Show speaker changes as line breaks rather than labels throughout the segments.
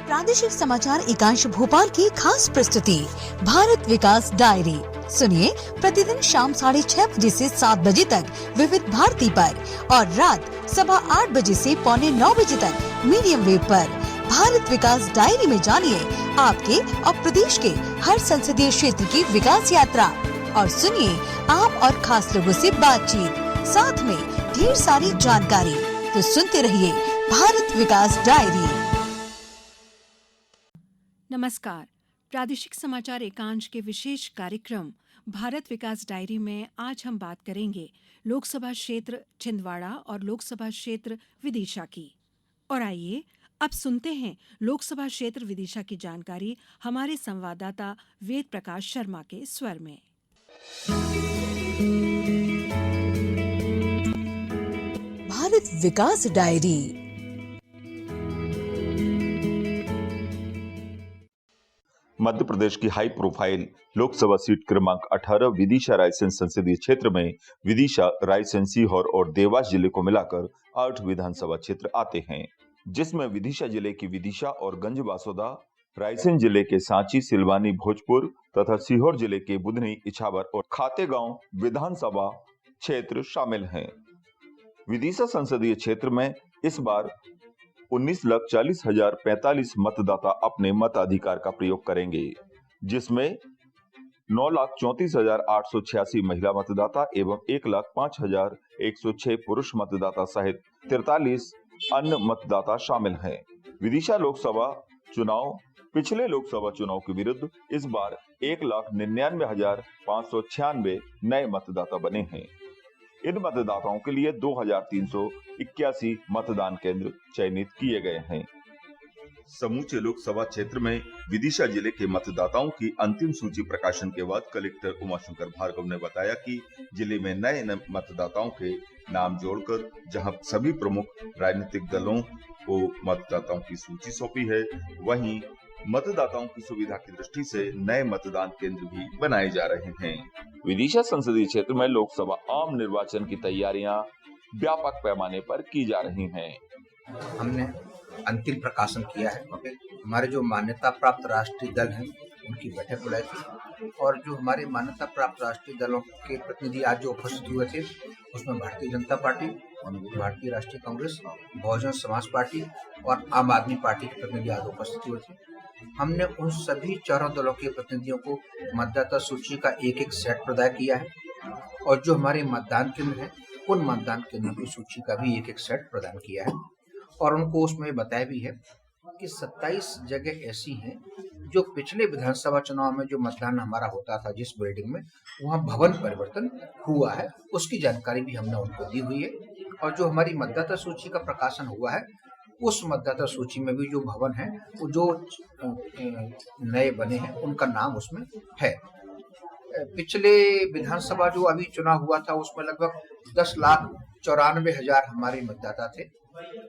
प्रादेशिक समाचार एकांश भोपाल की खास प्रस्तुति भारत विकास डायरी सुनिए प्रतिदिन शाम 6:30 से 7 बजे तक विविध भारती पर और रात 8:15 बजे से 8:45 तक मीडियम वेव पर। भारत विकास डायरी में जानिए आपके और प्रदेश के हर संसदीय क्षेत्र की विकास यात्रा और सुनिए आम और खास लोगों से बातचीत, साथ में ढेर सारी जानकारी। तो सुनते रहिए भारत विकास डायरी।
नमस्कार। प्रादेशिक समाचार एकांश के विशेष कार्यक्रम भारत विकास डायरी में आज हम बात करेंगे लोकसभा क्षेत्र छिंदवाड़ा और लोकसभा क्षेत्र विदिशा की। और आइए अब सुनते हैं लोकसभा क्षेत्र विदिशा की जानकारी हमारे संवाददाता वेद प्रकाश शर्मा के स्वर में।
भारत विकास डायरी।
मध्य प्रदेश की हाई प्रोफाइल लोकसभा सीट क्रमांक 18 विदिशा रायसेन संसदीय क्षेत्र में विदिशा, रायसेन, सीहोर और देवास जिले को मिलाकर 8 विधानसभा क्षेत्र आते हैं, जिसमें विदिशा जिले की विदिशा और गंज बासोदा, रायसेन जिले के सांची, सिलवानी, भोजपुर तथा सीहोर जिले के बुधनी, इछावर और खातेगांव विधानसभा क्षेत्र शामिल हैं। विदिशा संसदीय क्षेत्र में इस बार 19,40,045 मतदाता अपने मताधिकार का प्रयोग करेंगे, जिसमें 9,34,886 महिला मतदाता एवं 1,05,106 पुरुष मतदाता सहित 43 अन्य मतदाता शामिल हैं। विदिशा लोकसभा चुनाव पिछले लोकसभा चुनाव के विरुद्ध इस बार 1,99,596 नए मतदाता बने हैं। इन मतदाताओं के लिए 2,381 मतदान केंद्र चयनित किए गए हैं। समूचे लोकसभा क्षेत्र में विदिशा जिले के मतदाताओं की अंतिम सूची प्रकाशन के बाद कलेक्टर उमाशंकर भार्गव ने बताया कि जिले में नए मतदाताओं के नाम जोड़कर जहां सभी प्रमुख राजनीतिक दलों को मतदाताओं की सूची सौंपी है, वहीं मतदाताओं की सुविधा की दृष्टि से नए मतदान केंद्र भी बनाए जा रहे हैं। विदिशा संसदीय क्षेत्र में लोकसभा आम निर्वाचन की तैयारियां व्यापक पैमाने पर की जा रही हैं।
हमने अंतिम प्रकाशन किया है। हमारे जो मान्यता प्राप्त राष्ट्रीय दल हैं उनकी बैठक बुलाई थी और जो हमारे मान्यता प्राप्त राष्ट्रीय दलों के प्रतिनिधि आज जो उपस्थित हुए थे उसमें भारतीय जनता पार्टी, भारतीय राष्ट्रीय कांग्रेस, बहुजन समाज पार्टी और आम आदमी पार्टी के प्रतिनिधि आज उपस्थित हुए थे। हमने उन सभी चारों दलों के प्रतिनिधियों को मतदाता सूची का एक सेट प्रदान किया है और जो हमारे मतदान केंद्र हैं उन मतदान केंद्रों की सूची का भी एक सेट प्रदान किया है और उनको उसमें बताया भी है कि 27 जगह ऐसी हैं जो पिछले विधानसभा चुनाव में जो मतदान हमारा होता था जिस बिल्डिंग में, वहाँ भवन परिवर्तन हुआ है, उसकी जानकारी भी हमने उनको दी हुई है। और जो हमारी मतदाता सूची का प्रकाशन हुआ है उस मतदाता सूची में भी जो भवन है वो जो नए बने हैं उनका नाम उसमें है। पिछले विधानसभा जो अभी चुनाव हुआ था उसमें लगभग 10,94,000 हमारे मतदाता थे।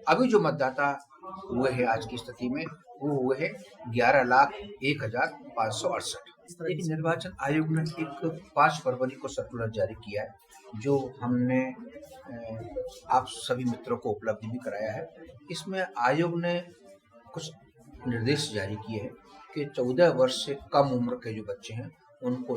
अभी जो मतदाता हुए हैं आज की स्थिति में वो हुए हैं 11,01,568। लेकिन निर्वाचन आयोग ने एक 5 फरवरी को सर्कुलर जारी किया है जो हमने आप सभी मित्रों को उपलब्ध भी कराया है। इसमें आयोग ने कुछ निर्देश जारी किए हैं कि 14 वर्ष से कम उम्र के जो बच्चे हैं उनको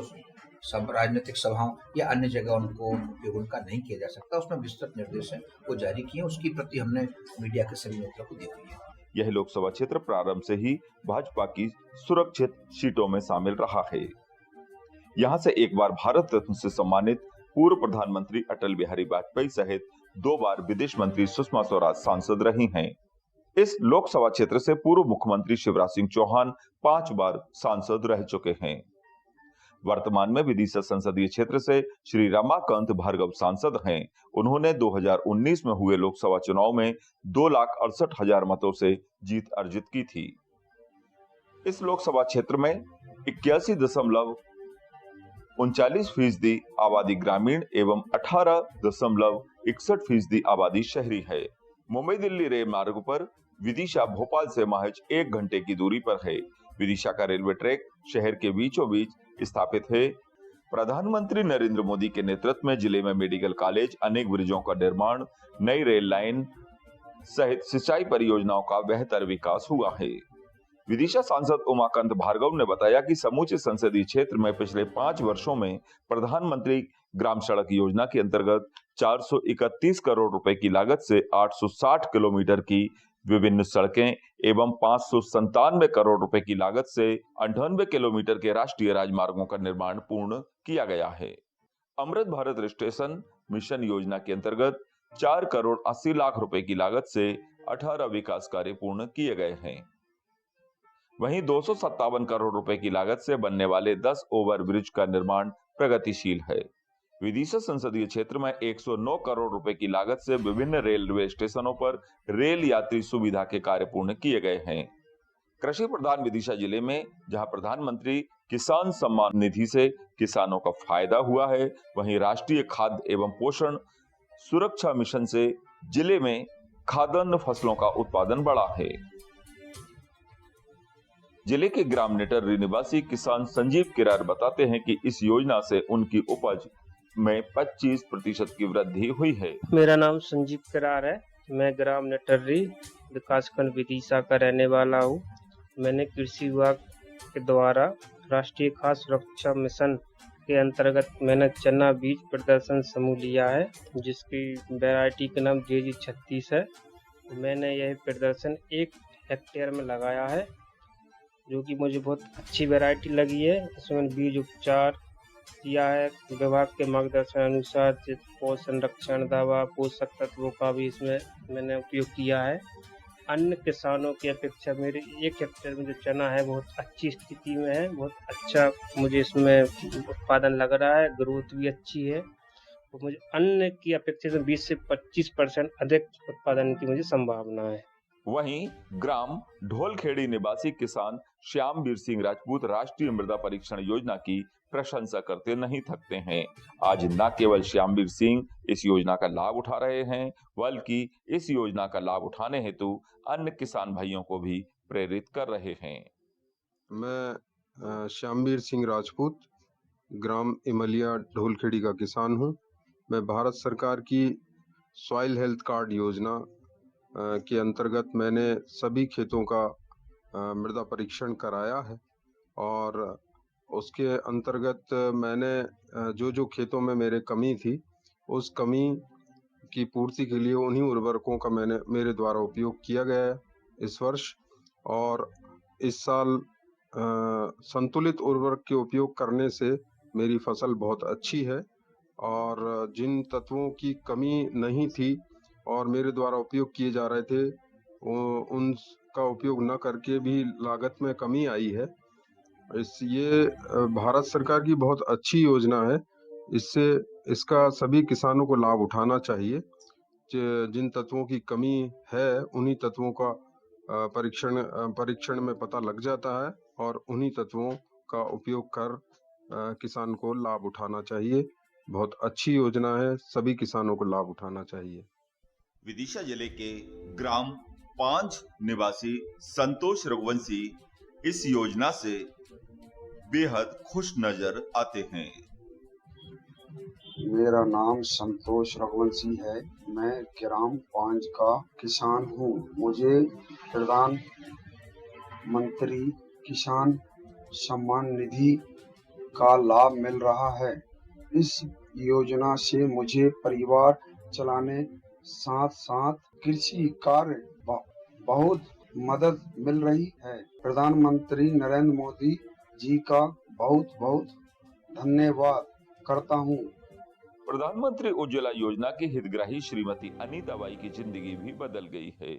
राजनीतिक सभाओं या अन्य जगह उनको उपयोग उनका नहीं किया जा सकता। उसमें विस्तृत निर्देश है वो जारी किए, उसकी प्रति हमने मीडिया के सभी मित्रों को दी हुई है।
यह लोकसभा क्षेत्र प्रारंभ से ही भाजपा की सुरक्षित सीटों में शामिल रहा है। यहां से एक बार भारत रत्न से सम्मानित पूर्व प्रधानमंत्री अटल बिहारी वाजपेयी सहित 2 बार विदेश मंत्री सुषमा स्वराज सांसद रही हैं। इस लोकसभा क्षेत्र से पूर्व मुख्यमंत्री शिवराज सिंह चौहान 5 बार सांसद रह चुके हैं। वर्तमान में विदिशा संसदीय क्षेत्र से श्री रमाकांत भार्गव सांसद हैं। उन्होंने 2019 में हुए लोकसभा चुनाव में 2,68,000 मतों से जीत अर्जित की थी। इस लोकसभा क्षेत्र में 81.39% आबादी ग्रामीण एवं 18.61% आबादी शहरी है। मुंबई दिल्ली रेल मार्ग पर विदिशा भोपाल से महज 1 घंटे की दूरी पर है। विदिशा का रेलवे ट्रैक शहर के बीचों बीच स्थापित है। प्रधानमंत्री नरेंद्र मोदी के नेतृत्व में जिले में मेडिकल कॉलेज, अनेक ब्रिजों का निर्माण, नई रेल लाइन, सहित सिंचाई परियोजनाओं का बेहतर विकास हुआ है। विदिशा सांसद उमाकांत भार्गव ने बताया कि समूचे संसदीय क्षेत्र में पिछले 5 वर्षों में प्रधानमंत्री ग्राम सड़क योजना के अंतर्गत 431 करोड़ रुपए की लागत से 860 किलोमीटर की विभिन्न सड़कें एवं 597 करोड़ रुपए की लागत से 98 किलोमीटर के राष्ट्रीय राजमार्गों का निर्माण पूर्ण किया गया है। अमृत भारत स्टेशन मिशन योजना के अंतर्गत 4 करोड़ 80 लाख रुपए की लागत से 18 विकास कार्य पूर्ण किए गए हैं। वहीं 257 करोड़ रुपए की लागत से बनने वाले 10 ओवर ब्रिज का निर्माण प्रगतिशील है। विदिशा संसदीय क्षेत्र में 109 करोड़ रुपए की लागत से विभिन्न रेलवे स्टेशनों पर रेल यात्री सुविधा के कार्य पूर्ण किए गए हैं। कृषि प्रधान विदिशा जिले में जहां प्रधानमंत्री किसान सम्मान निधि से किसानों का फायदा हुआ है, वहीं राष्ट्रीय खाद्य एवं पोषण सुरक्षा मिशन से जिले में खाद्यान्न फसलों का उत्पादन बढ़ा है। जिले के ग्राम नेटर्री निवासी किसान संजीव किरार बताते हैं कि इस योजना से उनकी उपज में 25% की वृद्धि हुई है।
मेरा नाम संजीव किरार है। मैं ग्राम नेटर्री विकासखंड विदिशा का रहने वाला हूँ। मैंने कृषि विभाग के द्वारा राष्ट्रीय खाद्य सुरक्षा मिशन के अंतर्गत मैंने चना बीज प्रदर्शन समूह लिया है, जिसकी वैरायटी का नाम JG 36 है। मैंने यह प्रदर्शन 1 हेक्टेयर में लगाया है, जो कि मुझे बहुत अच्छी वैरायटी लगी है। इसमें बीज उपचार किया है विभाग के मार्गदर्शन अनुसार, पोषण संरक्षण दवा पोषक तत्वों का भी इसमें मैंने उपयोग किया है। अन्य किसानों की अपेक्षा मेरे 1 हेक्टेयर में जो चना है बहुत अच्छी स्थिति में है, बहुत अच्छा मुझे इसमें उत्पादन लग रहा है, ग्रोथ भी अच्छी है। तो मुझे अन्य की अपेक्षा से 20 से 25% अधिक उत्पादन की मुझे संभावना है।
वहीं ग्राम ढोलखेड़ी निवासी किसान श्यामवीर सिंह राजपूत राष्ट्रीय मृदा परीक्षण योजना की प्रशंसा करते नहीं थकते हैं। आज न केवल श्यामवीर सिंह इस योजना का लाभ उठा रहे हैं, बल्कि इस योजना का लाभ उठाने हेतु अन्य किसान भाइयों को भी प्रेरित कर रहे हैं।
मैं श्यामवीर सिंह राजपूत ग्राम इमलिया ढोलखेड़ी का किसान हूँ। मैं भारत सरकार की सॉइल हेल्थ कार्ड योजना के अंतर्गत मैंने सभी खेतों का मृदा परीक्षण कराया है, और उसके अंतर्गत मैंने जो खेतों में मेरे कमी थी, उस कमी की पूर्ति के लिए उन्हीं उर्वरकों का मेरे द्वारा उपयोग किया गया है इस वर्ष। और इस साल संतुलित उर्वरक के उपयोग करने से मेरी फसल बहुत अच्छी है, और जिन तत्वों की कमी नहीं थी और मेरे द्वारा उपयोग किए जा रहे थे, उनका उपयोग न करके भी लागत में कमी आई है। ये भारत सरकार की बहुत अच्छी योजना है। इसका सभी किसानों को लाभ उठाना चाहिए। जिन तत्वों की कमी है, उन्हीं तत्वों का परीक्षण में पता लग जाता है, और उन्हीं तत्वों का उपयोग कर किसान को लाभ उठाना चाहिए। बहुत अच्छी योजना है, सभी किसानों को लाभ उठाना चाहिए।
विदिशा जिले के ग्राम 5 निवासी संतोष रघुवंशी इस योजना से बेहद खुश नजर आते हैं।
मेरा नाम संतोष रघुवंशी है। मैं ग्राम 5 का किसान हूँ। मुझे प्रधानमंत्री किसान सम्मान निधि का लाभ मिल रहा है। इस योजना से मुझे परिवार चलाने साथ साथ कृषि कार्य बहुत मदद मिल रही है। प्रधानमंत्री नरेंद्र मोदी जी का बहुत बहुत धन्यवाद करता हूँ।
प्रधानमंत्री उज्ज्वला योजना की हितग्राही श्रीमती अनीता बाई की जिंदगी भी बदल गई है।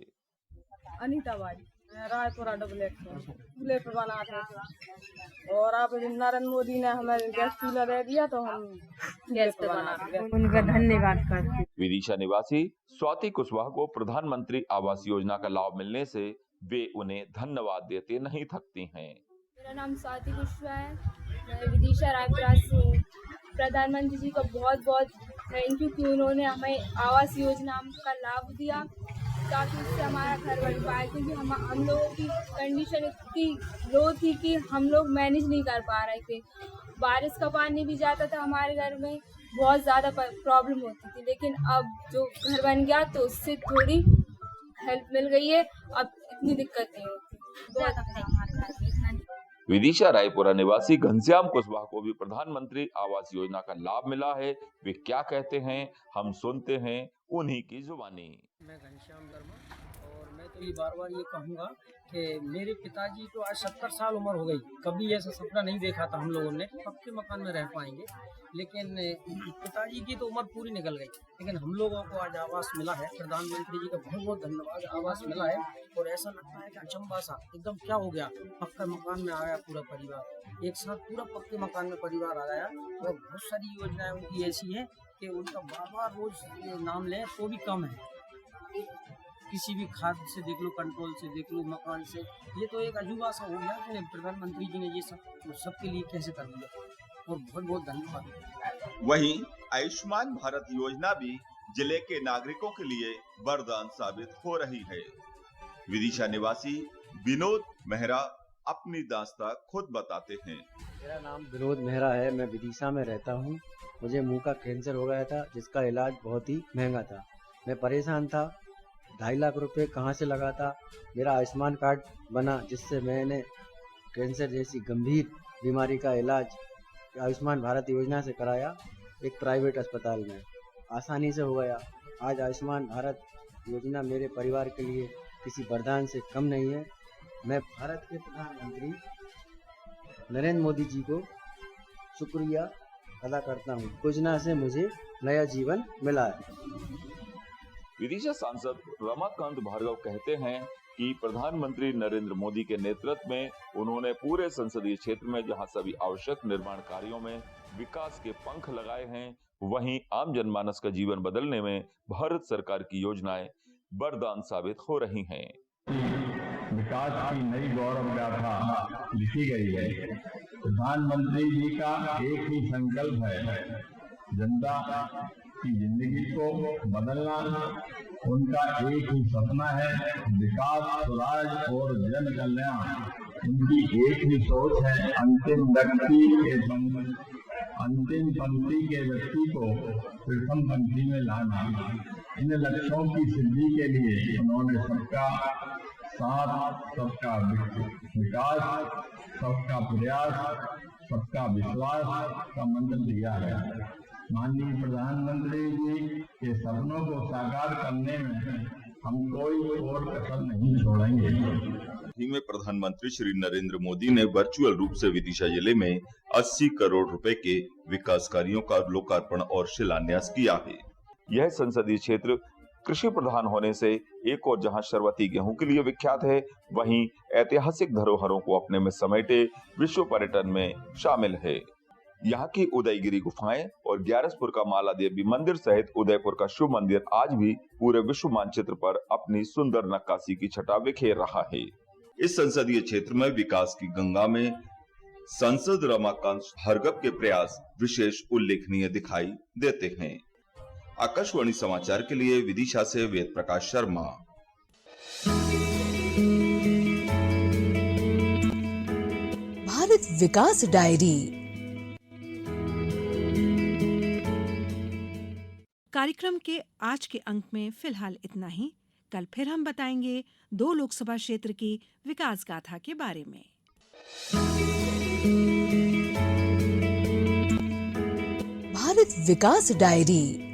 अनीता बाई रायपुरा डुबलेट बनाते थे, और अब नरेंद्र मोदी ने हमें गैस चूल्हा दे दिया तो हम गैस पे बनाते हैं। उनका धन्यवाद करते हैं।
विदिशा निवासी स्वाति कुशवाहा को प्रधानमंत्री आवास योजना का लाभ मिलने से वे उन्हें धन्यवाद देते नहीं थकती हैं।
मेरा नाम स्वाति कुशवाहा है। मैं विदिशा रायपुरा से हूँ। प्रधानमंत्री जी का बहुत बहुत थैंक यू कि उन्होंने हमें आवास योजना का लाभ दिया, ताकि उससे हमारा घर बन पाए, क्योंकि हम लोगों की कंडीशन इतनी लो थी कि हम लोग मैनेज नहीं कर पा रहे थे। बारिश का पानी भी जाता था हमारे घर में, बहुत ज़्यादा प्रॉब्लम होती थी। लेकिन अब जो घर बन गया तो उससे थोड़ी हेल्प मिल गई है, अब इतनी दिक्कत नहीं होती।
विदिशा रायपुरा निवासी घनश्याम कुशवाहा को भी प्रधानमंत्री आवास योजना का लाभ मिला है। वे क्या कहते हैं, हम सुनते हैं उन्हीं की जुबानी।
मैं घनश्याम वर्मा, और मैं तो ये बार बार ये कहूँगा कि मेरे पिताजी को आज 70 साल उम्र हो गई, कभी ऐसा सपना नहीं देखा था हम लोगों ने पक्के मकान में रह पाएंगे, लेकिन पिताजी की तो उम्र पूरी निकल गई, लेकिन हम लोगों को आज आवास मिला है। प्रधानमंत्री जी का बहुत बहुत धन्यवाद, आवास मिला है। और ऐसा लगता है कि अचंबा सा एकदम क्या हो गया, पक्का मकान में आ गया पूरा परिवार, एक साथ पूरा पक्के मकान में परिवार आ गया। और बहुत सारी योजनाएं उनकी ऐसी हैं कि उनका बार बार रोज नाम लें तो भी कम है। किसी भी खाद से देख लो, कंट्रोल से देख लो, मकान से, ये तो एक अजूबा सा हो गया कि प्रधानमंत्री जी ने ये सबके लिए कैसे कर दिया, और बहुत बहुत धन्यवाद।
वहीं आयुष्मान भारत योजना भी जिले के नागरिकों के लिए वरदान साबित हो रही है। विदिशा निवासी विनोद मेहरा अपनी दास्तां खुद बताते हैं।
मेरा नाम विनोद मेहरा है, मैं विदिशा में रहता हूँ। मुझे मुंह का कैंसर हो गया था, जिसका इलाज बहुत ही महंगा था। मैं परेशान था, 2.5 लाख रुपए कहाँ से लगा था। मेरा आयुष्मान कार्ड बना, जिससे मैंने कैंसर जैसी गंभीर बीमारी का इलाज आयुष्मान भारत योजना से कराया, एक प्राइवेट अस्पताल में। आसानी से हो गया। आज आयुष्मान भारत योजना मेरे परिवार के लिए किसी वरदान से कम नहीं है। मैं भारत के प्रधानमंत्री नरेंद्र मोदी जी को शुक्रिया अदा करता हूँ। योजना से मुझे नया जीवन मिला है।
विदिशा सांसद रमाकांत भार्गव कहते हैं कि प्रधानमंत्री नरेंद्र मोदी के नेतृत्व में उन्होंने पूरे संसदीय क्षेत्र में जहां सभी आवश्यक निर्माण कार्यों में विकास के पंख लगाए हैं, वहीं आम जनमानस का जीवन बदलने में भारत सरकार की योजनाएं वरदान साबित हो रही हैं।
विकास की नई गौरव गाथा लिखी गई है। प्रधानमंत्री जी का एक ही संकल्प है, जनता की जिंदगी को बदलना। उनका एक ही सपना है, विकास, स्वराज और जन कल्याण। उनकी एक ही सोच है, अंतिम पंक्ति के व्यक्ति को प्रथम पंक्ति में लाना। इन लक्ष्यों की सिद्धि के लिए उन्होंने सबका साथ, सबका विकास, सबका प्रयास, सबका विश्वास का मंत्र दिया है। माननीय प्रधानमंत्री जी के सपनों को साकार करने में हम कोई और कसर नहीं छोड़ेंगे।
में प्रधानमंत्री श्री नरेंद्र मोदी ने वर्चुअल रूप से विदिशा जिले में 80 करोड़ रुपए के विकास कार्यों का लोकार्पण और शिलान्यास किया है। यह संसदीय क्षेत्र कृषि प्रधान होने से एक और जहां शरबती गेहूं के लिए विख्यात है, वहीं ऐतिहासिक धरोहरों को अपने में समेटे विश्व पर्यटन में शामिल है। यहाँ की उदयगिरी गुफाएं और ग्यारसपुर का माला देवी मंदिर सहित उदयपुर का शिव मंदिर आज भी पूरे विश्व मानचित्र पर अपनी सुंदर नक्काशी की छटा बिखेर रहा है। इस संसदीय क्षेत्र में विकास की गंगा में सांसद रमाकांत भार्गव के प्रयास विशेष उल्लेखनीय दिखाई देते हैं। आकाशवाणी समाचार के लिए विदिशा से वेद प्रकाश शर्मा।
भारत विकास डायरी।
कार्यक्रम के आज के अंक में फिलहाल इतना ही। कल फिर हम बताएंगे 2 लोकसभा क्षेत्र की विकास गाथा के बारे में।
भारत विकास डायरी।